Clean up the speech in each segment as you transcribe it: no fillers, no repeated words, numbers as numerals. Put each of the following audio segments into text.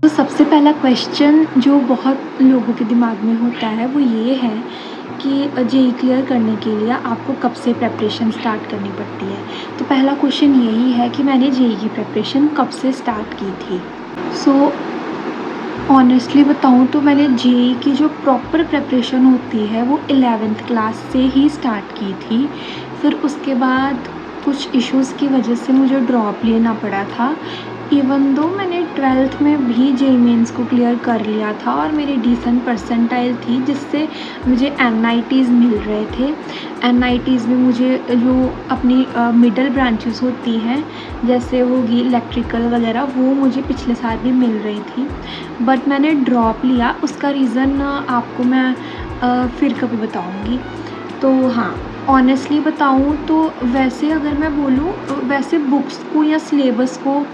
तो सबसे पहला क्वेश्चन जो बहुत लोगों के दिमाग में होता है वो ये है कि जेईई क्लियर करने के लिए आपको कब से प्रिपरेशन स्टार्ट करनी पड़ती है। तो पहला क्वेश्चन यही है कि मैंने जेईई की प्रिपरेशन कब से स्टार्ट की थी। सो ऑनेस्टली बताऊँ तो मैंने जेईई की जो प्रॉपर प्रिपरेशन होती है वो 11th क्लास से ही स्टार्ट की थी। फिर उसके बाद कुछ इश्यूज़ की वजह से मुझे ड्रॉप लेना पड़ा था। इवन दो मैंने 12th में भी जेईई मेंस को क्लियर कर लिया था और मेरी डिसेंट परसेंटाइल थी, जिससे मुझे एनआईटीज़ मिल रहे थे। एनआईटीज़ में मुझे जो अपनी मिडल ब्रांचेस होती हैं, जैसे होगी इलेक्ट्रिकल वगैरह, वो मुझे पिछले साल भी मिल रही थी। बट मैंने ड्रॉप लिया, उसका रीज़न आपको मैं फिर कभी बताऊँगी। तो हाँ, ऑनेस्टली बताऊँ तो वैसे अगर मैं बोलूँ वैसे बुक्स को या सिलेबस को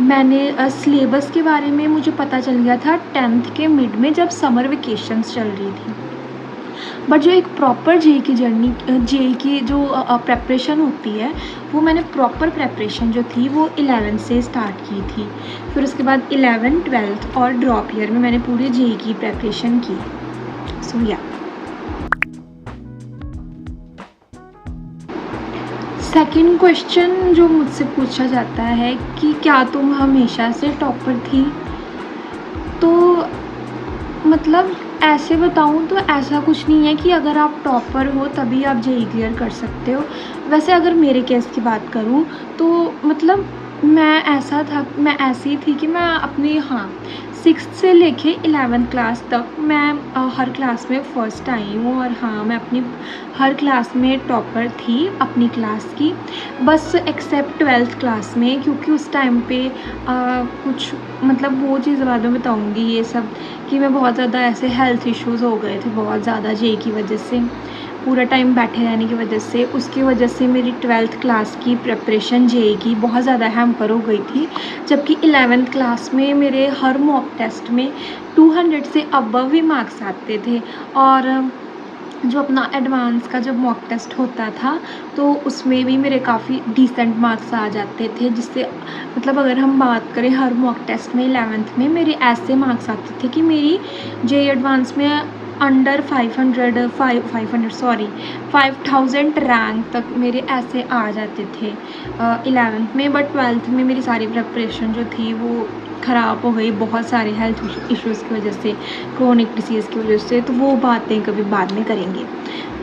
मैंने सिलेबस के बारे में मुझे पता चल गया था 10th के मिड में, जब समर वेकेशंस चल रही थी। बट जो एक प्रॉपर जेईई की जर्नी, जेईई की जो प्रिपरेशन होती है, वो मैंने प्रॉपर प्रिपरेशन जो थी वो 11th से स्टार्ट की थी। फिर उसके बाद 11th 12th और ड्रॉप ईयर में मैंने पूरी जेईई की प्रिपरेशन की। सो या सेकंड क्वेश्चन जो मुझसे पूछा जाता है कि क्या तुम हमेशा से टॉपर थी? तो मतलब ऐसे बताऊँ तो ऐसा कुछ नहीं है कि अगर आप टॉपर हो तभी आप जेईई क्लियर कर सकते हो। वैसे अगर मेरे केस की बात करूँ तो मतलब मैं ऐसी थी कि मैं अपनी 6th से लेके 11th क्लास तक मैं हर क्लास में फ़र्स्ट आई हूँ। और हाँ, मैं अपनी हर क्लास में टॉपर थी अपनी क्लास की, बस एक्सेप्ट 12th क्लास में, क्योंकि उस टाइम पे कुछ मतलब वो चीज़ बाद में बताऊँगी ये सब, कि मैं बहुत ज़्यादा ऐसे हेल्थ इश्यूज़ हो गए थे बहुत ज़्यादा जेईई की वजह से, पूरा टाइम बैठे रहने की वजह से। उसकी वजह से मेरी 12th क्लास की प्रिपरेशन जेईई की बहुत ज़्यादा हैम्पर हो गई थी। जबकि 11th क्लास में मेरे हर मॉक टेस्ट में 200 से अबव ही मार्क्स आते थे। और जो अपना एडवांस का जब मॉक टेस्ट होता था तो उसमें भी मेरे काफ़ी डिसेंट मार्क्स आ जाते थे, जिससे मतलब अगर हम बात करें हर मॉक टेस्ट में 11th में मेरे ऐसे मार्क्स आते थे कि मेरी जेईई एडवांस में अंडर 5000 रैंक तक मेरे ऐसे आ जाते थे 11th में। बट 12th में मेरी सारी प्रिपरेशन जो थी वो ख़राब हो गई बहुत सारे हेल्थ इश्यूज़ की वजह से, क्रोनिक डिसीज़ की वजह से। तो वो बातें कभी बाद में करेंगे।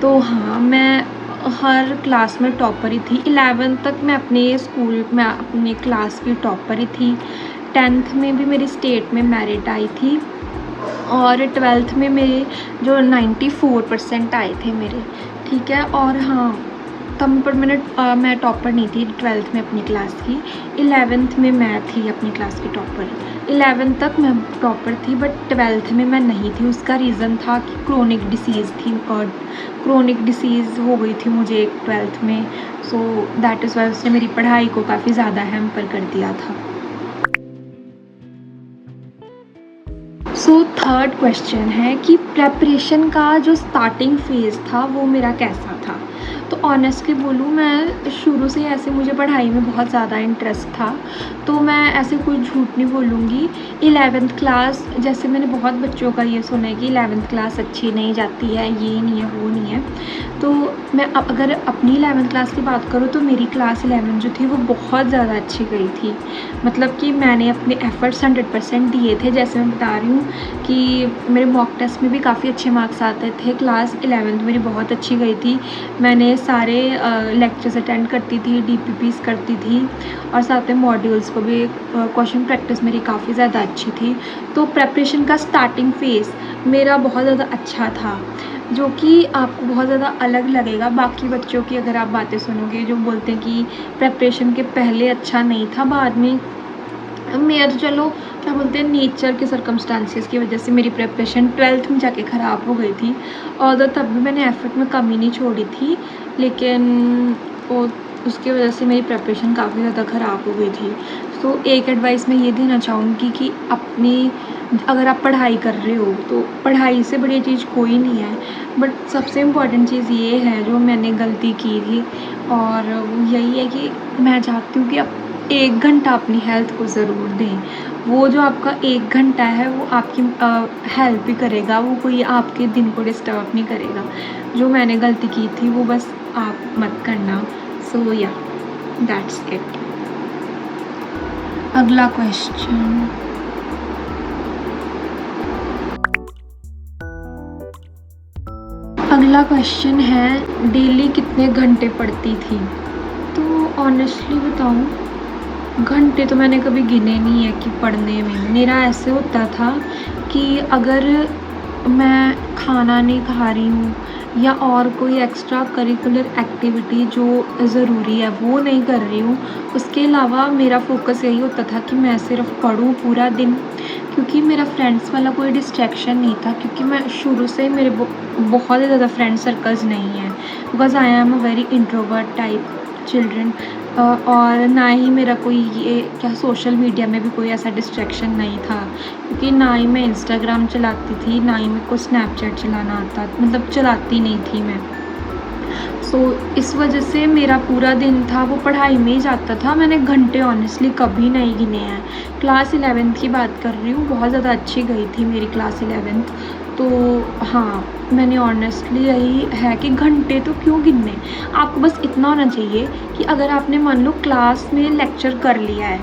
तो हाँ, मैं हर क्लास में टॉपर ही थी। 11th तक मैं अपने स्कूल में अपने क्लास की टॉपर ही थी। 10th में भी मेरी स्टेट में मेरिट आई थी और 12th में मेरे जो 94% आए थे मेरे, ठीक है। और हाँ, तब पर मैं टॉपर नहीं थी 12th में अपनी क्लास की। 11th में मैं थी अपनी क्लास की टॉपर। 11th तक मैं टॉपर थी बट 12th में मैं नहीं थी। उसका रीज़न था कि क्रोनिक डिसीज़ थी और क्रोनिक डिसीज़ हो गई थी मुझे 12th में। सो दैट इज़ वाई उसने मेरी पढ़ाई को काफ़ी ज़्यादा हैम्पर कर दिया था। सो थर्ड क्वेश्चन है कि प्रेपरेशन का जो स्टार्टिंग फ़ेज़ था वो मेरा कैसा था। तो ऑनेस्टली बोलूँ, मैं शुरू से ऐसे मुझे पढ़ाई में बहुत ज़्यादा इंटरेस्ट था, तो मैं ऐसे कोई झूठ नहीं बोलूँगी। 11th क्लास, जैसे मैंने बहुत बच्चों का ये सुना है कि 11th क्लास अच्छी नहीं जाती है, ये नहीं है, वो नहीं है। तो मैं अगर अपनी 11th क्लास की बात करूँ तो मेरी क्लास 11 जो थी वो बहुत ज़्यादा अच्छी गई थी। मतलब कि मैंने अपने एफ़र्ट्स 100% दिए थे। जैसे मैं बता रही हूँ कि मेरे मॉक टेस्ट में भी काफ़ी अच्छे मार्क्स आते थे। क्लास 11th मेरी बहुत अच्छी गई थी। मैंने सारे लेक्चर्स अटेंड करती थी, डीपीपीज़ करती थी और साथ में मॉड्यूल्स को भी क्वेश्चन प्रैक्टिस मेरी काफ़ी ज़्यादा अच्छी थी। तो प्रिपरेशन का स्टार्टिंग फ़ेज़ मेरा बहुत ज़्यादा अच्छा था, जो कि आपको बहुत ज़्यादा अलग लगेगा बाकी बच्चों की अगर आप बातें सुनोगे जो बोलते हैं कि प्रिपरेशन के पहले अच्छा नहीं था, बाद में। मेरा तो चलो क्या बोलते हैं, नेचर के सर्कमस्टांसेस की वजह से मेरी प्रिपरेशन 12th में जाके ख़राब हो गई थी। और तब भी मैंने एफ़र्ट में कमी नहीं छोड़ी थी, लेकिन वो उसकी वजह से मेरी प्रिपरेशन काफ़ी ज़्यादा ख़राब हो गई थी। तो एक एडवाइस मैं ये देना चाहूँगी कि अपनी अगर आप पढ़ाई कर रहे हो तो पढ़ाई से बड़ी चीज़ कोई नहीं है। बट सबसे इम्पॉर्टेंट चीज़ ये है जो मैंने गलती की थी, और वो यही है कि मैं चाहती हूँ कि आप 1 घंटा अपनी हेल्थ को ज़रूर दें। वो जो आपका 1 घंटा है वो आपकी हेल्प भी करेगा, वो कोई आपके दिन को डिस्टर्ब नहीं करेगा। जो मैंने गलती की थी वो बस आप मत करना। सो या दैट्स इट। अगला क्वेश्चन, अगला क्वेश्चन है डेली कितने घंटे पढ़ती थी? तो ऑनेस्टली बताऊँ, घंटे तो मैंने कभी गिने नहीं है कि पढ़ने में। मेरा ऐसे होता था कि अगर मैं खाना नहीं खा रही हूँ या और कोई एक्स्ट्रा करिकुलर एक्टिविटी जो ज़रूरी है वो नहीं कर रही हूँ, उसके अलावा मेरा फोकस यही होता था कि मैं सिर्फ पढूँ पूरा दिन। क्योंकि मेरा फ्रेंड्स वाला कोई डिस्ट्रैक्शन नहीं था, क्योंकि मैं शुरू से मेरे बहुत ही ज़्यादा फ्रेंड सर्कल्स नहीं हैं, because I am a very introvert type children. और ना ही मेरा कोई ये क्या सोशल मीडिया में भी कोई ऐसा डिस्ट्रैक्शन नहीं था, क्योंकि ना ही मैं इंस्टाग्राम चलाती थी, ना ही मेरे को स्नैपचैट चलाना आता, मतलब चलाती नहीं थी मैं। सो इस वजह से मेरा पूरा दिन था वो पढ़ाई में ही जाता था। मैंने घंटे ऑनेस्टली कभी नहीं गिने हैं। क्लास 11th की बात कर रही हूँ, बहुत ज़्यादा अच्छी गई थी मेरी क्लास 11th। तो हाँ, मैंने ऑनेस्टली यही है कि घंटे तो क्यों गिनने। आपको बस इतना होना चाहिए कि अगर आपने मान लो क्लास में लेक्चर कर लिया है,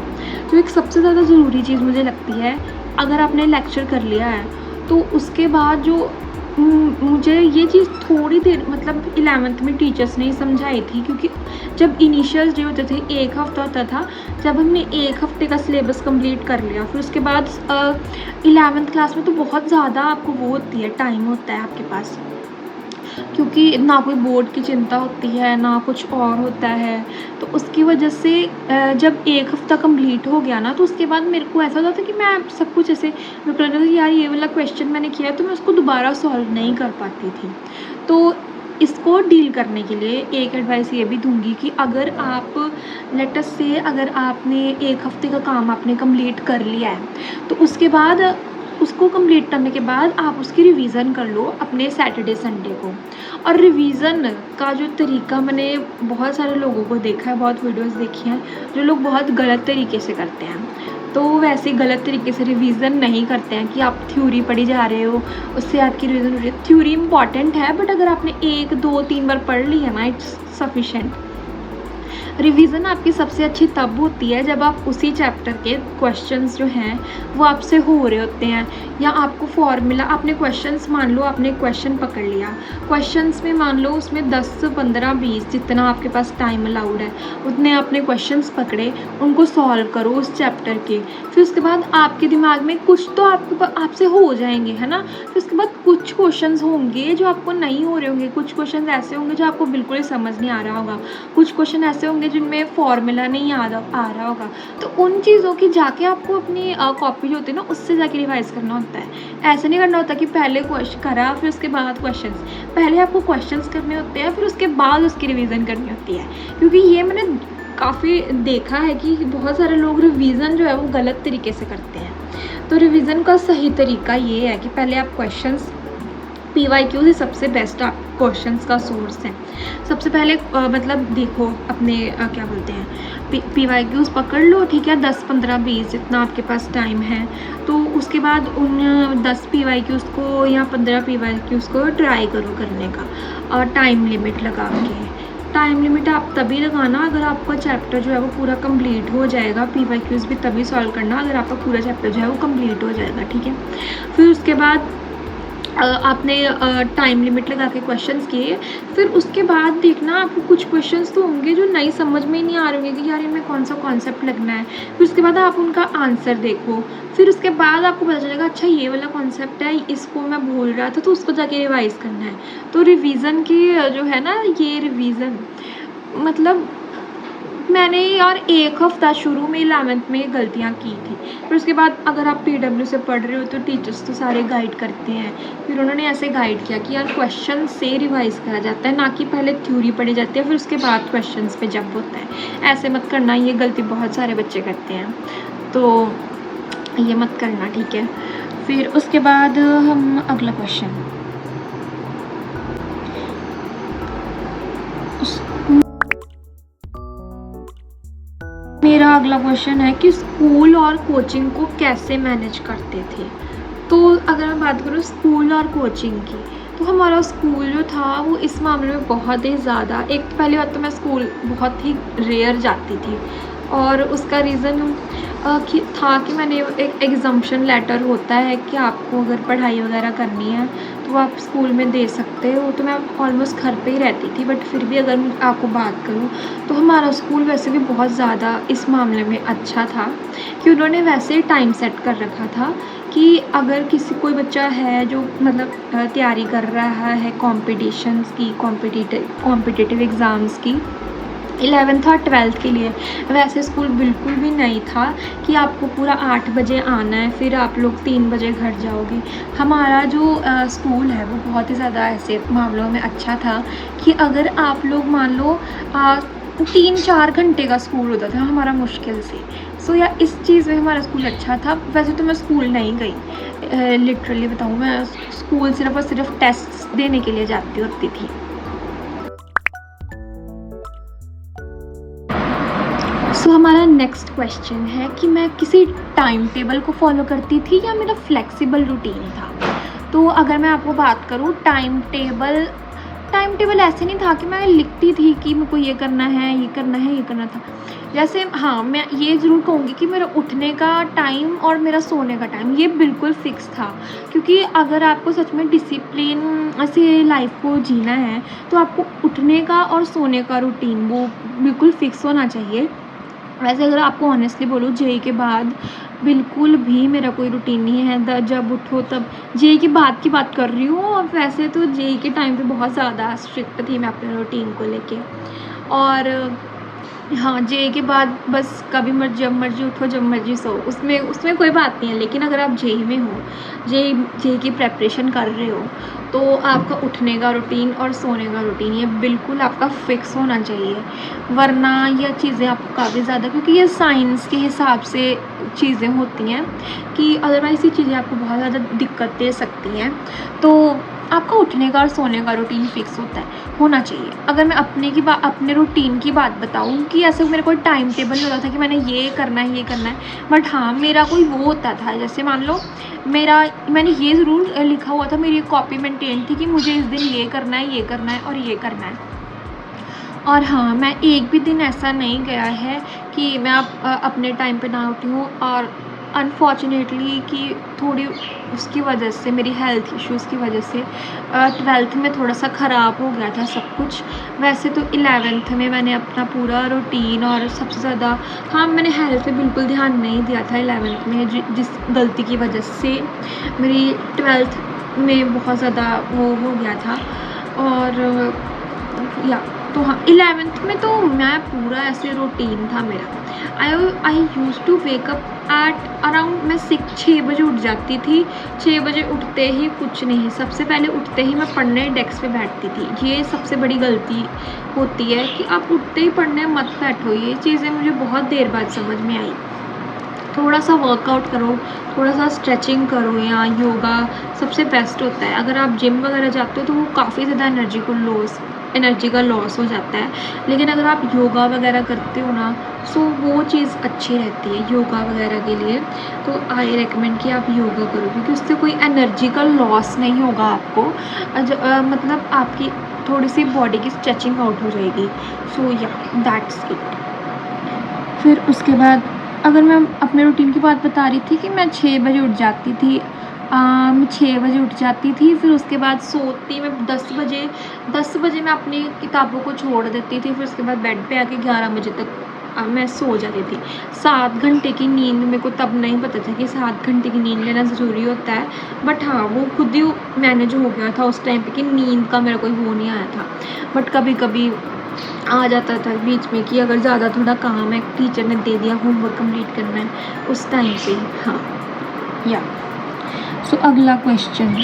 तो एक सबसे ज़्यादा ज़रूरी चीज़ मुझे लगती है, अगर आपने लेक्चर कर लिया है तो उसके बाद जो मुझे ये चीज़ थोड़ी देर मतलब 11th में टीचर्स ने ही समझाई थी, क्योंकि जब इनिशियल डे होते थे 1 हफ़्ता होता था, जब हमने 1 हफ़्ते का सिलेबस कंप्लीट कर लिया, फिर उसके बाद 11th क्लास में तो बहुत ज़्यादा आपको वो होती है, टाइम होता है आपके पास, क्योंकि ना कोई बोर्ड की चिंता होती है ना कुछ और होता है। तो उसकी वजह से जब 1 हफ़्ता कंप्लीट हो गया ना, तो उसके बाद मेरे को ऐसा होता था कि मैं सब कुछ ऐसे मेरे को लगता था कि यार ये वाला क्वेश्चन मैंने किया है तो मैं उसको दोबारा सॉल्व नहीं कर पाती थी। तो इसको डील करने के लिए एक एडवाइस ये भी दूँगी कि अगर आप लेट अस से अगर आपने 1 हफ़्ते का काम आपने कंप्लीट कर लिया है, तो उसके बाद उसको कंप्लीट करने के बाद आप उसकी रिवीज़न कर लो अपने सैटरडे संडे को। और रिवीज़न का जो तरीका मैंने बहुत सारे लोगों को देखा है, बहुत वीडियोस देखी हैं, जो लोग बहुत गलत तरीके से करते हैं। तो वैसे गलत तरीके से रिवीज़न नहीं करते हैं कि आप थ्योरी पढ़ी जा रहे हो, उससे आपकी रिवीज़न हो रही है। थ्योरी इम्पॉर्टेंट है, बट अगर आपने 1, 2, 3 बार पढ़ ली है ना, इट्स सफिशेंट। रिवीज़न आपकी सबसे अच्छी तब होती है जब आप उसी चैप्टर के क्वेश्चंस जो हैं वो आपसे हो रहे होते हैं, या आपको फॉर्मूला आपने क्वेश्चंस मान लो आपने क्वेश्चन पकड़ लिया, क्वेश्चंस में मान लो उसमें 10, 15, 20 जितना आपके पास टाइम अलाउड है उतने आपने क्वेश्चंस पकड़े, उनको सॉल्व करो उस चैप्टर के। फिर उसके बाद आपके दिमाग में कुछ तो आपसे हो जाएंगे, है ना। फिर उसके बाद कुछ क्वेश्चंस होंगे जो आपको नहीं हो रहे होंगे, कुछ क्वेश्चन ऐसे होंगे जो आपको बिल्कुल ही समझ नहीं आ रहा होगा, कुछ क्वेश्चन ऐसे होंगे जिनमें फॉर्मूला नहीं याद आ रहा होगा। तो उन चीज़ों की जाके आपको अपनी कॉपी जो होती है ना उससे जाके रिवाइज़ करना होता है। ऐसे नहीं करना होता कि पहले क्वेश्चन करा फिर उसके बाद क्वेश्चंस, पहले आपको क्वेश्चंस करने होते हैं फिर उसके बाद उसकी रिवीजन करनी होती है। क्योंकि ये मैंने काफ़ी देखा है कि बहुत सारे लोग रिवीजन जो है वो गलत तरीके से करते हैं। तो रिवीजन का सही तरीका ये है कि पहले आप क्वेश्चंस PYQ ही सबसे बेस्ट आप क्वेश्चंस का सोर्स है। सबसे पहले मतलब देखो अपने क्या बोलते हैं PYQs पकड़ लो, ठीक है, 10, 15, 20 जितना आपके पास टाइम है। तो उसके बाद उन 10 PYQs को या 15 PYQs को ट्राई करो करने का, और टाइम लिमिट लगा के। टाइम लिमिट आप तभी लगाना अगर आपका चैप्टर जो है वो पूरा कंप्लीट हो जाएगा। PYQs भी तभी सॉल्व करना अगर आपका पूरा चैप्टर जो है वो कंप्लीट हो जाएगा, ठीक है। फिर उसके बाद आपने टाइम लिमिट लगा के क्वेश्चंस किए, फिर उसके बाद देखना आपको कुछ क्वेश्चंस तो होंगे जो नई समझ में ही नहीं आ रहे होंगे कि यार इनमें कौन सा कॉन्सेप्ट लगना है। फिर उसके बाद आप उनका आंसर देखो, फिर उसके बाद आपको पता चलेगा अच्छा ये वाला कॉन्सेप्ट है, इसको मैं भूल रहा था, तो उसको जाके रिवाइज़ करना है। तो रिवीजन की जो है ना, ये रिवीजन मतलब मैंने यार 1 हफ़्ता शुरू में 11th में गलतियाँ की थी। फिर उसके बाद अगर आप PW से पढ़ रहे हो तो टीचर्स तो सारे गाइड करते हैं। फिर उन्होंने ऐसे गाइड किया कि यार क्वेश्चन से रिवाइज़ करा जाता है, ना कि पहले थ्योरी पढ़ी जाती है फिर उसके बाद क्वेश्चंस पे जब होता है। ऐसे मत करना, ये गलती बहुत सारे बच्चे करते हैं, तो ये मत करना, ठीक है। फिर उसके बाद हम अगला क्वेश्चन, मेरा अगला क्वेश्चन है कि स्कूल और कोचिंग को कैसे मैनेज करते थे। तो अगर मैं बात करूँ स्कूल और कोचिंग की, तो हमारा स्कूल जो था वो इस मामले में बहुत ही ज़्यादा, एक तो पहली बात तो मैं स्कूल बहुत ही रेयर जाती थी, और उसका रीज़न कि मैंने एक एग्ज़म्पशन लेटर होता है कि आपको अगर पढ़ाई वगैरह करनी है तो आप स्कूल में दे सकते हो, तो मैं ऑलमोस्ट घर पे ही रहती थी। बट फिर भी अगर मैं आपको बात करूँ तो हमारा स्कूल वैसे भी बहुत ज़्यादा इस मामले में अच्छा था कि उन्होंने वैसे ही टाइम सेट कर रखा था कि अगर कोई बच्चा है जो मतलब तैयारी कर रहा है कॉम्पिटिशन्स की, कॉम्पिटिटिव एग्ज़ाम्स की 11th और 12th के लिए, वैसे स्कूल बिल्कुल भी नहीं था कि आपको पूरा 8 बजे आना है फिर आप लोग 3 बजे घर जाओगे। हमारा जो स्कूल है वो बहुत ही ज़्यादा ऐसे मामलों में अच्छा था कि अगर आप लोग मान लो 3-4 घंटे का स्कूल होता था हमारा मुश्किल से। सो या इस चीज़ में हमारा स्कूल अच्छा था। वैसे तो मैं स्कूल नहीं गई, लिटरली बताऊँ, मैं स्कूल सिर्फ़ और सिर्फ टेस्ट देने के लिए जाती होती थी। सो हमारा नेक्स्ट क्वेश्चन है कि मैं किसी टाइम टेबल को फॉलो करती थी या मेरा फ्लेक्सिबल रूटीन था। तो अगर मैं आपको बात करूँ टाइम टेबल ऐसे नहीं था कि मैं लिखती थी कि मेरे को ये करना है, ये करना है, ये करना था। जैसे हाँ, मैं ये ज़रूर कहूँगी कि मेरा उठने का टाइम और मेरा सोने का टाइम ये बिल्कुल फ़िक्स था, क्योंकि अगर आपको सच में डिसिप्लिन से लाइफ को जीना है तो आपको उठने का और सोने का रूटीन वो बिल्कुल फ़िक्स होना चाहिए। वैसे अगर आपको ऑनेस्टली बोलूँ जेईई के बाद बिल्कुल भी मेरा कोई रूटीन नहीं है। जब उठो तब जेईई के बाद की बात कर रही हूँ, और वैसे तो जेईई के टाइम पे बहुत ज़्यादा स्ट्रिक्ट थी मैं अपने रूटीन को लेके। और हाँ, जेईई के बाद बस जब मर्जी उठो जब मर्जी सो, उसमें कोई बात नहीं है। लेकिन अगर आप जेईई में हो, जेईई की प्रेपरेशन कर रहे हो, तो आपका उठने का रूटीन और सोने का रूटीन ये बिल्कुल आपका फ़िक्स होना चाहिए। वरना ये चीज़ें आपको काफ़ी ज़्यादा, क्योंकि ये साइंस के हिसाब से चीज़ें होती हैं कि अदरवाइज़ ये चीज़ें आपको बहुत ज़्यादा दिक्कत दे सकती हैं। तो आपका उठने का और सोने का रूटीन फ़िक्स होना चाहिए। अगर मैं अपने रूटीन की बात बताऊँ कि ऐसे मेरा कोई टाइम टेबल नहीं होता था कि मैंने ये करना है, ये करना है। बट हाँ, मेरा कोई वो होता था, जैसे मान लो मैंने ये ज़रूर लिखा हुआ था, मेरी एक कॉपी मेंटेन थी कि मुझे इस दिन ये करना है, ये करना है और ये करना है। और हाँ, मैं एक भी दिन ऐसा नहीं गया है कि मैं अपने टाइम पे ना उठी हूँ। और अनफॉर्चुनेटली कि थोड़ी उसकी वजह से, मेरी हेल्थ इश्यूज़ की वजह से 12th में थोड़ा सा ख़राब हो गया था सब कुछ। वैसे तो 11th में मैंने अपना पूरा रूटीन और सबसे ज़्यादा हाँ, मैंने हेल्थ पे बिल्कुल ध्यान नहीं दिया था 11th में, जिस गलती की वजह से मेरी 12th में बहुत ज़्यादा वो हो गया था। और तो हाँ, 11th में तो मैं पूरा ऐसे रूटीन था मेरा। I use to wake up at around, मैं 6 बजे उठ जाती थी। 6 बजे उठते ही कुछ नहीं, सबसे पहले उठते ही मैं पढ़ने डेस्क पे बैठती थी। ये सबसे बड़ी गलती होती है कि आप उठते ही पढ़ने मत बैठो। ये चीज़ें मुझे बहुत देर बाद समझ में आई। थोड़ा सा वर्कआउट करो, थोड़ा सा स्ट्रेचिंग करो या योगा सबसे बेस्ट होता है। अगर आप जिम वगैरह जाते हो तो वो काफ़ी ज़्यादा एनर्जी का लॉस हो जाता है। लेकिन अगर आप योगा वगैरह करते हो ना, सो वो चीज़ अच्छी रहती है योगा वगैरह के लिए। तो आई रेकमेंड कि आप योगा करो, क्योंकि उससे कोई एनर्जी का लॉस नहीं होगा आपको। मतलब आपकी थोड़ी सी बॉडी की स्ट्रेचिंग आउट हो जाएगी। सो या दैट्स इट। फिर उसके बाद अगर मैं अपने रूटीन की बात बता रही थी कि मैं 6 बजे उठ जाती थी। मैं 6 बजे उठ जाती थी, फिर उसके बाद सोती मैं 10 बजे मैं अपनी किताबों को छोड़ देती थी। फिर उसके बाद बेड पे आके 11 बजे तक मैं सो जाती थी। 7 घंटे की नींद मेरे को तब नहीं पता था कि 7 घंटे की नींद लेना ज़रूरी होता है। बट हाँ, वो खुद ही मैनेज हो गया था उस टाइम पे कि नींद का मेरा कोई वो नहीं आया था। बट कभी कभी आ जाता था बीच में कि अगर ज़्यादा थोड़ा काम है, टीचर ने दे दिया होमवर्क कंप्लीट करना है, उस टाइम पे। हाँ या सो अगला क्वेश्चन,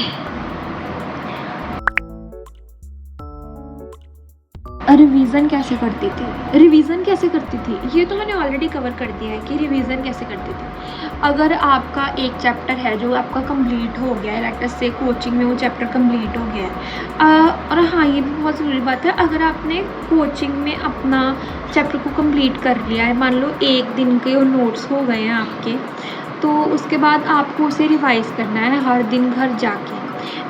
रिवीजन कैसे करती थी? रिवीजन कैसे करती थी ये तो मैंने ऑलरेडी कवर कर दिया है कि रिवीजन कैसे करती थी। अगर आपका एक चैप्टर है जो आपका कंप्लीट हो गया है, लेट से कोचिंग में वो चैप्टर कंप्लीट हो गया है, और हाँ ये भी बहुत ज़रूरी बात है, अगर आपने कोचिंग में अपना चैप्टर को कंप्लीट कर लिया है, मान लो एक दिन के वो नोट्स हो गए हैं आपके, तो उसके बाद आपको उसे रिवाइज़ करना है हर दिन घर जाके।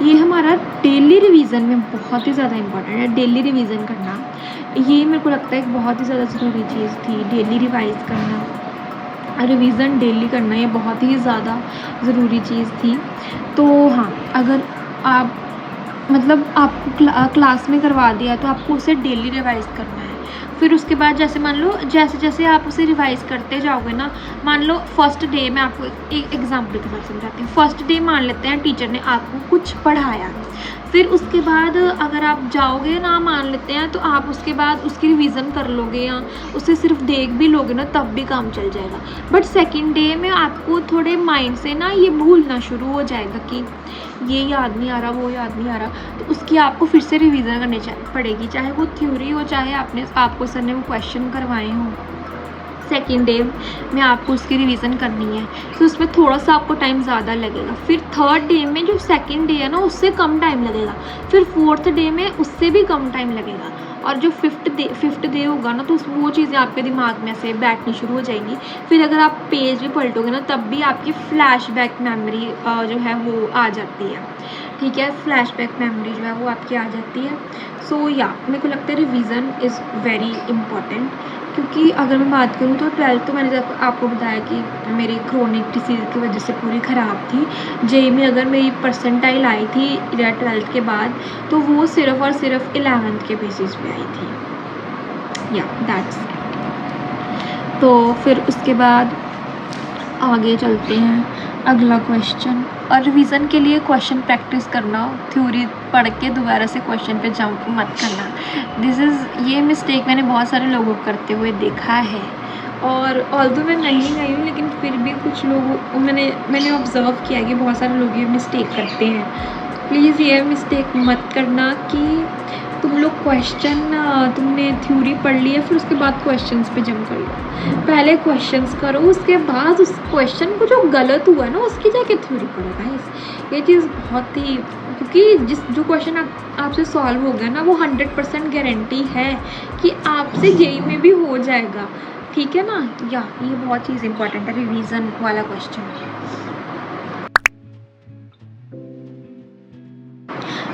ये हमारा डेली रिवीजन में बहुत ही ज़्यादा इम्पोर्टेंट है, डेली रिवीजन करना। ये मेरे को लगता है एक बहुत ही ज़्यादा ज़रूरी चीज़ थी, डेली रिवाइज़ करना, रिवीजन डेली करना, ये बहुत ही ज़्यादा ज़रूरी चीज़ थी। तो हाँ, अगर आप मतलब आपको क्लास में करवा दिया तो आपको उसे डेली रिवाइज़ करना है। फिर उसके बाद जैसे मान लो जैसे जैसे आप उसे रिवाइज़ करते जाओगे ना, मान लो फर्स्ट डे मैं आपको एक एग्जांपल के साथ समझाती हूँ। फर्स्ट डे मान लेते हैं टीचर ने आपको कुछ पढ़ाया, फिर उसके बाद अगर आप जाओगे ना, मान लेते हैं, तो आप उसके बाद उसकी रिवीजन कर लोगे या उसे सिर्फ देख भी लोगे ना, तब भी काम चल जाएगा। बट सेकंड डे में आपको थोड़े माइंड से ना ये भूलना शुरू हो जाएगा कि ये याद नहीं आ रहा, वो याद नहीं आ रहा, तो उसकी आपको फिर से रिवीजन करनी पड़ेगी, चाहे वो थ्योरी हो, चाहे आपको सर ने वो क्वेश्चन करवाए हों। सेकेंड डे में आपको उसकी रिवीजन करनी है, तो उसमें थोड़ा सा आपको टाइम ज़्यादा लगेगा। फिर थर्ड डे में जो सेकेंड डे है ना, उससे कम टाइम लगेगा। फिर फोर्थ डे में उससे भी कम टाइम लगेगा। और जो फिफ्थ डे होगा ना, तो वो चीज़ें आपके दिमाग में से बैठनी शुरू हो जाएंगी। फिर अगर आप पेज भी पलटोगे ना, तब भी आपकी फ्लैशबैक मेमोरी जो है वो आ जाती है। ठीक है, फ्लैशबैक मेमोरी जो है वो आपकी आ जाती है। सो या मेरे को लगता है रिवीजन इज़ वेरी इम्पॉर्टेंट, क्योंकि अगर मैं बात करूँ तो 12th तो मैंने जब आपको बताया कि मेरी क्रोनिक डिसीज़ की वजह से पूरी ख़राब थी। जेईई में अगर मेरी परसेंटाइल आई थी या 12th के बाद, तो वो सिर्फ़ और सिर्फ 11th के बेसिस पे आई थी। या दैट्स इट। तो फिर उसके बाद आगे चलते हैं, अगला क्वेश्चन। और रिवीजन के लिए क्वेश्चन प्रैक्टिस करना, थ्योरी पढ़ के दोबारा से क्वेश्चन पे जंप मत करना। ये मिस्टेक मैंने बहुत सारे लोगों को करते हुए देखा है, और ऑल्दो मैं नहीं गई हूँ, लेकिन फिर भी कुछ लोगों मैंने ऑब्ज़र्व किया कि बहुत सारे लोग ये मिस्टेक करते हैं। प्लीज़ ये मिस्टेक मत करना कि तुम लोग तुमने थ्योरी पढ़ ली है, फिर उसके बाद क्वेश्चंस पे जंप कर लो। पहले क्वेश्चंस करो, उसके बाद उस क्वेश्चन को जो गलत हुआ ना, उसकी जाके थ्योरी पढ़ो गाइस। ये चीज़ बहुत ही, क्योंकि जो क्वेश्चन आपसे सॉल्व हो गया ना, वो 100% गारंटी है कि आपसे जेईई में भी हो जाएगा। ठीक है ना। या ये बहुत चीज़ इंपॉर्टेंट है, रिवीजन वाला क्वेश्चन।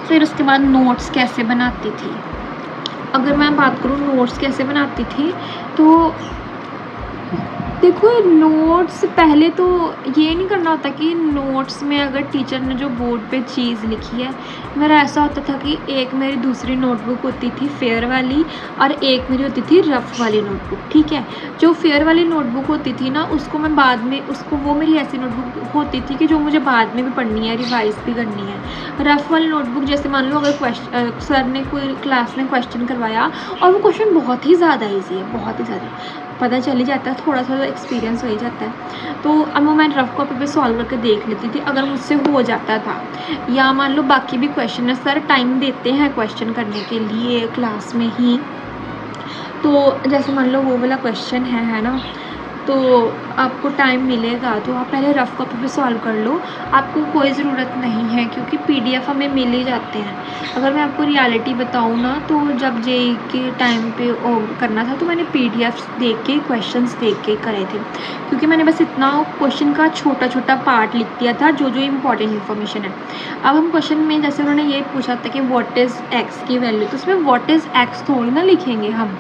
फिर उसके बाद नोट्स कैसे बनाती थी। अगर मैं बात करूँ नोट्स कैसे बनाती थी, तो देखो नोट्स पहले तो ये नहीं करना होता कि नोट्स में अगर टीचर ने जो बोर्ड पे चीज़ लिखी है, मेरा ऐसा होता था कि एक मेरी दूसरी नोटबुक होती थी फेयर वाली, और एक मेरी होती थी रफ़ वाली नोटबुक। ठीक है, जो फेयर वाली नोटबुक होती थी ना, उसको मैं बाद में वो मेरी ऐसी नोटबुक होती थी कि जो मुझे बाद में भी पढ़नी है, रिवाइज़ भी करनी है। रफ़ वाली नोटबुक जैसे मान लो अगर सर ने कोई क्लास में क्वेश्चन करवाया और वो क्वेश्चन बहुत ही ज़्यादा ईजी है, बहुत ही ज़्यादा पता चल ही जाता है, थोड़ा थोड़ा एक्सपीरियंस हो ही जाता है, तो अब मैं रफ़ कॉपी पे सॉल्व करके देख लेती थी अगर मुझसे हो जाता था। या मान लो बाकी भी क्वेश्चन है, सर टाइम देते हैं क्वेश्चन करने के लिए क्लास में ही, तो जैसे मान लो वो वाला क्वेश्चन है ना, तो आपको टाइम मिलेगा तो आप पहले रफ़ कॉपी पे सॉल्व कर लो। आपको कोई ज़रूरत नहीं है, क्योंकि पीडीएफ हमें मिल ही जाते हैं। अगर मैं आपको रियलिटी बताऊँ ना, तो जब जेईई के टाइम पे करना था, तो मैंने पीडीएफ्स देख के, क्वेश्चंस देख के करे थे, क्योंकि मैंने बस इतना क्वेश्चन का छोटा छोटा पार्ट लिख दिया था, जो इम्पॉर्टेंट इन्फॉर्मेशन है। अब हम क्वेश्चन में जैसे उन्होंने ये पूछा था कि व्हाट इज़ एक्स की वैल्यू, तो उसमें व्हाट इज़ एक्स थोड़ी ना लिखेंगे हम,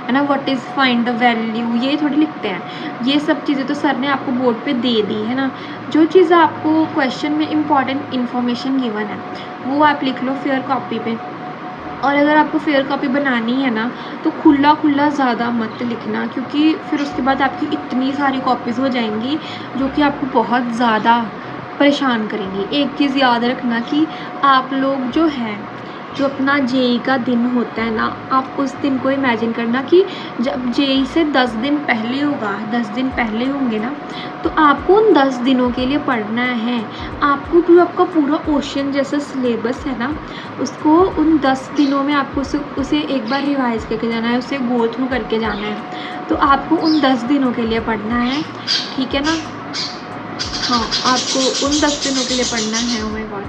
है ना, what is find the value, ये थोड़ी लिखते हैं। ये सब चीज़ें तो सर ने आपको बोर्ड पे दे दी है ना। जो चीज़ आपको क्वेश्चन में इम्पॉर्टेंट इन्फॉर्मेशन गिवन है, वो आप लिख लो फेयर कॉपी पे। और अगर आपको फेयर कॉपी बनानी है ना, तो खुला ज़्यादा मत लिखना, क्योंकि फिर उसके बाद आपकी इतनी सारी कॉपीज़ हो जाएंगी जो कि आपको बहुत ज़्यादा परेशान करेंगी। एक चीज़ याद रखना कि आप लोग जो हैं जो अपना जेई का दिन होता है ना, आप उस दिन को इमेजिन करना कि जब जेई से 10 दिन पहले होगा, 10 दिन पहले होंगे ना, तो आपको उन 10 दिनों के लिए पढ़ना है। आपको जो आपका पूरा ओशन जैसा सिलेबस है ना, उसको उन 10 दिनों में आपको उसे एक बार रिवाइज करके जाना है, उसे गो थ्रू करके जाना है। तो आपको उन 10 दिनों के लिए पढ़ना है, ठीक है ना। हाँ, आपको उन 10 दिनों के लिए पढ़ना है। ओह माय गॉड,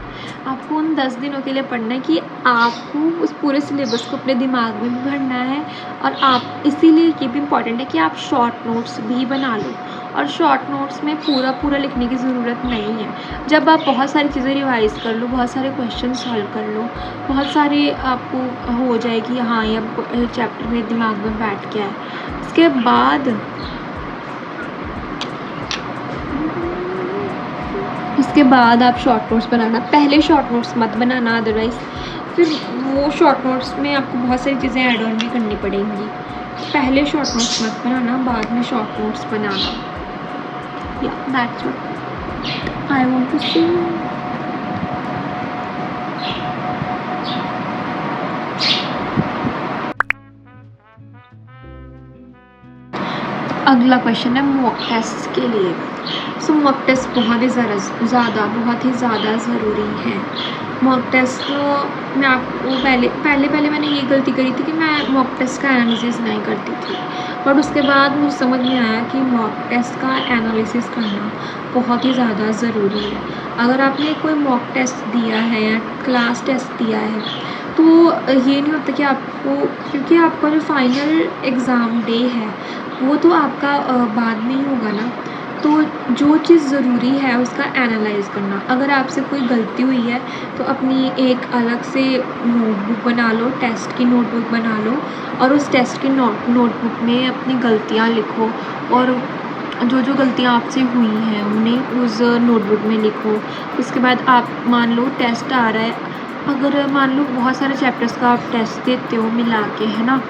आपको उन 10 दिनों के लिए पढ़ना है कि आपको उस पूरे सिलेबस को अपने दिमाग में भी भरना है। और आप इसीलिए ये भी इम्पॉर्टेंट है कि आप शॉर्ट नोट्स भी बना लो। और शॉर्ट नोट्स में पूरा लिखने की ज़रूरत नहीं है। जब आप बहुत सारी चीज़ें रिवाइज़ कर लो, बहुत सारे क्वेश्चन सॉल्व कर लो, बहुत सारे आपको हो जाएगी, हाँ ये अब चैप्टर मेरे दिमाग में बैठ गया है। इसके बाद आप शॉर्ट नोट्स बनाना। पहले शॉर्ट नोट्स मत बनाना, अदरवाइज़ फिर वो शॉर्ट नोट्स में आपको बहुत सारी चीज़ें ऐड ऑन भी करनी पड़ेंगी। पहले शॉर्ट नोट्स मत बनाना, बाद में शॉर्ट नोट्स बनाना। या that's what I want to say. अगला क्वेश्चन है मॉक टेस्ट के लिए। सो मॉक टेस्ट बहुत ही ज़्यादा ज़रूरी है। मॉक टेस्ट मैं आपको पहले मैंने ये गलती करी थी कि मैं मॉक टेस्ट का एनालिसिस नहीं करती थी, बट उसके बाद मुझे समझ में आया कि मॉक टेस्ट का एनालिसिस करना बहुत ही ज़्यादा ज़रूरी है। अगर आपने कोई मॉक टेस्ट दिया है या क्लास टेस्ट दिया है, तो ये नहीं होता कि आपको, क्योंकि आपका जो फाइनल एग्ज़ाम डे है वो तो आपका बाद में ही होगा ना, तो जो चीज़ ज़रूरी है उसका एनालाइज़ करना। अगर आपसे कोई गलती हुई है तो अपनी एक अलग से नोटबुक बना लो, टेस्ट की नोटबुक बना लो, और उस टेस्ट की नोटबुक में अपनी गलतियाँ लिखो, और जो गलतियाँ आपसे हुई हैं उन्हें उस नोटबुक में लिखो। उसके बाद आप मान लो टेस्ट आ रहा है, अगर मान लो बहुत सारे चैप्टर्स का आप टेस्ट देते हो मिला के, है ना,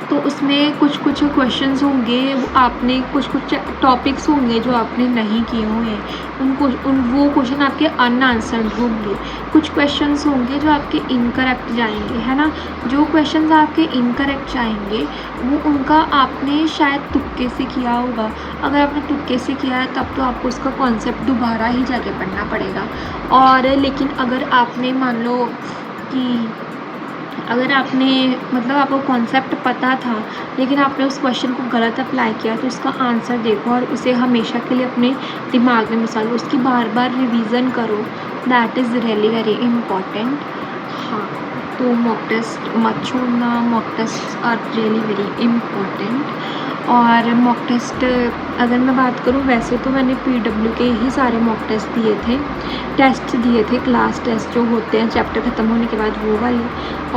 तो उसमें कुछ क्वेश्चंस होंगे, आपने कुछ टॉपिक्स होंगे जो आपने नहीं किए हुए हैं, वो क्वेश्चन आपके अनआंसर्ड होंगे। कुछ क्वेश्चंस होंगे जो आपके इनकरेक्ट जाएंगे, है ना। जो क्वेश्चंस आपके इनकरेक्ट जाएंगे वो उनका आपने शायद तुक्के से किया होगा। अगर आपने तुक्के से किया है तब तो आपको उसका कॉन्सेप्ट दोबारा ही जाके पढ़ना पड़ेगा। और लेकिन अगर आपने मान लो कि अगर आपने मतलब आपको कॉन्सेप्ट पता था लेकिन आपने उस क्वेश्चन को गलत अप्लाई किया, तो उसका आंसर देखो और उसे हमेशा के लिए अपने दिमाग में बसा लो, उसकी बार रिवीजन करो। That is really very important. हाँ, तो मॉक टेस्ट मत छोड़ना, mock test are really very important. और मॉक टेस्ट अगर मैं बात करूँ, वैसे तो मैंने PW के ही सारे मॉक टेस्ट दिए थे, क्लास टेस्ट जो होते हैं चैप्टर ख़त्म होने के बाद वो वाले,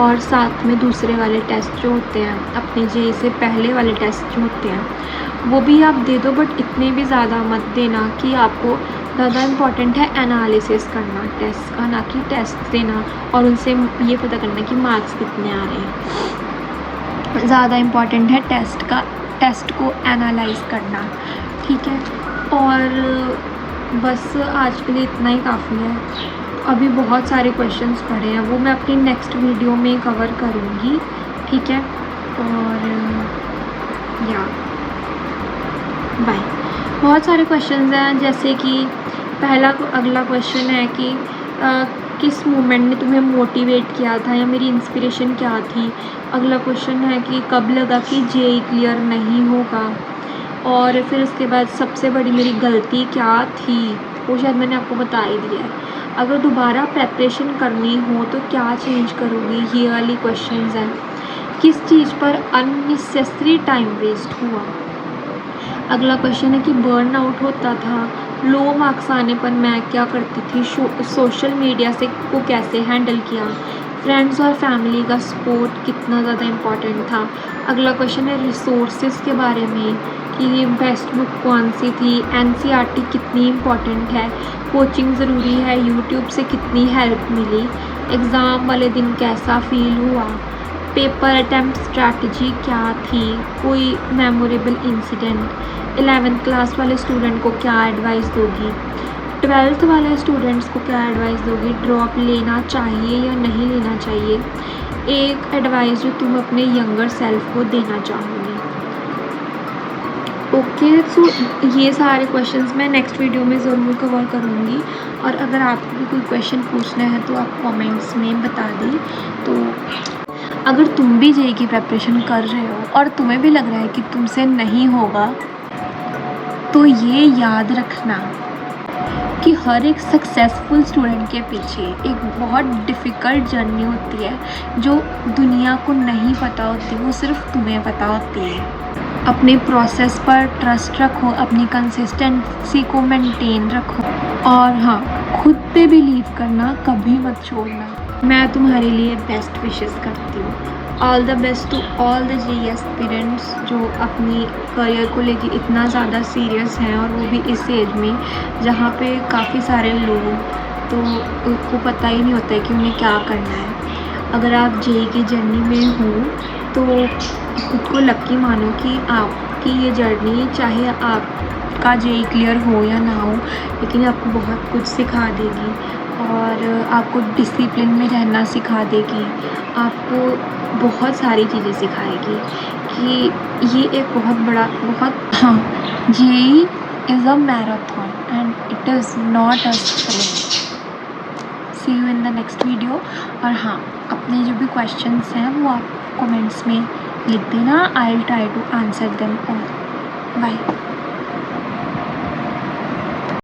और साथ में दूसरे वाले टेस्ट जो होते हैं अपने जेई से पहले वाले टेस्ट जो होते हैं वो भी आप दे दो, बट इतने भी ज़्यादा मत देना कि आपको ज़्यादा इम्पॉर्टेंट है एनालिसिस करना टेस्ट का, ना कि टेस्ट देना और उनसे ये पता करना कि मार्क्स कितने आ रहे हैं। ज़्यादा इम्पॉर्टेंट है टेस्ट को एनालाइज करना, ठीक है। और बस आज के लिए इतना ही काफ़ी है। अभी बहुत सारे क्वेश्चंस पड़े हैं, वो मैं अपनी नेक्स्ट वीडियो में कवर करूँगी, ठीक है। और या बाय। बहुत सारे क्वेश्चंस हैं, जैसे कि अगला क्वेश्चन है कि किस मूवमेंट ने तुम्हें मोटिवेट किया था, या मेरी इंस्पिरेशन क्या थी। अगला क्वेश्चन है कि कब लगा कि जेई क्लियर नहीं होगा। और फिर उसके बाद सबसे बड़ी मेरी गलती क्या थी, वो शायद मैंने आपको बता ही दिया है। अगर दोबारा प्रेपरेशन करनी हो तो क्या चेंज करोगी, ये वाली क्वेश्चंस हैं। किस चीज़ पर अननेसेसरी टाइम वेस्ट हुआ। अगला क्वेश्चन है कि बर्न आउट होता था, लो मार्क्स आने पर मैं क्या करती थी, सोशल मीडिया से को कैसे हैंडल किया, फ्रेंड्स और फैमिली का सपोर्ट कितना ज़्यादा इम्पॉर्टेंट था। अगला क्वेश्चन है रिसोर्सेज के बारे में कि बेस्ट बुक कौन सी थी, NCERT कितनी इम्पॉर्टेंट है, कोचिंग ज़रूरी है, यूट्यूब से कितनी हेल्प मिली, एग्ज़ाम वाले दिन कैसा फील हुआ, पेपर अटैम्प्ट स्ट्रैटेजी क्या थी, कोई मेमोरेबल इंसिडेंट, 11th क्लास वाले स्टूडेंट को क्या एडवाइस दोगी, ट्वेल्थ वाले स्टूडेंट्स को क्या एडवाइस दोगे, ड्रॉप लेना चाहिए या नहीं लेना चाहिए? एक एडवाइस जो तुम अपने यंगर सेल्फ को देना चाहोगी। ओके, सो ये सारे क्वेश्चंस मैं नेक्स्ट वीडियो में ज़रूर कवर करूँगी, और अगर आपको भी कोई क्वेश्चन पूछना है तो आप कमेंट्स में बता दें। तो अगर तुम भी जेईई की प्रिपरेशन कर रहे हो और तुम्हें भी लग रहा है कि तुमसे नहीं होगा, तो ये याद रखना कि हर एक सक्सेसफुल स्टूडेंट के पीछे एक बहुत डिफ़िकल्ट जर्नी होती है जो दुनिया को नहीं पता होती, वो सिर्फ तुम्हें पता होती है। अपने प्रोसेस पर ट्रस्ट रखो, अपनी कंसिस्टेंसी को मेंटेन रखो, और हाँ, खुद पे बिलीव करना कभी मत छोड़ना। मैं तुम्हारे लिए बेस्ट विशेस करती हूँ। All the best to all the JEE aspirants जो अपनी करियर को लेके इतना ज़्यादा सीरियस हैं, और वो भी इस एज में जहाँ पे काफ़ी सारे लोग तो उनको पता ही नहीं होता है कि उन्हें क्या करना है। अगर आप जेईई की जर्नी में हो तो खुद को लकी मानो कि आपकी ये जर्नी, चाहे आपका जेईई क्लियर हो या ना हो, लेकिन आपको बहुत कुछ सिखा देगी, और आपको डिसिप्लिन में रहना सिखा देगी, आपको बहुत सारी चीज़ें सिखाएगी कि ये एक बहुत बड़ा JEE is a marathon and it is not a sprint. See you in the next video. और हाँ, अपने जो भी क्वेश्चंस हैं वो आप कमेंट्स में लिख देना, I will try to answer them all. Bye.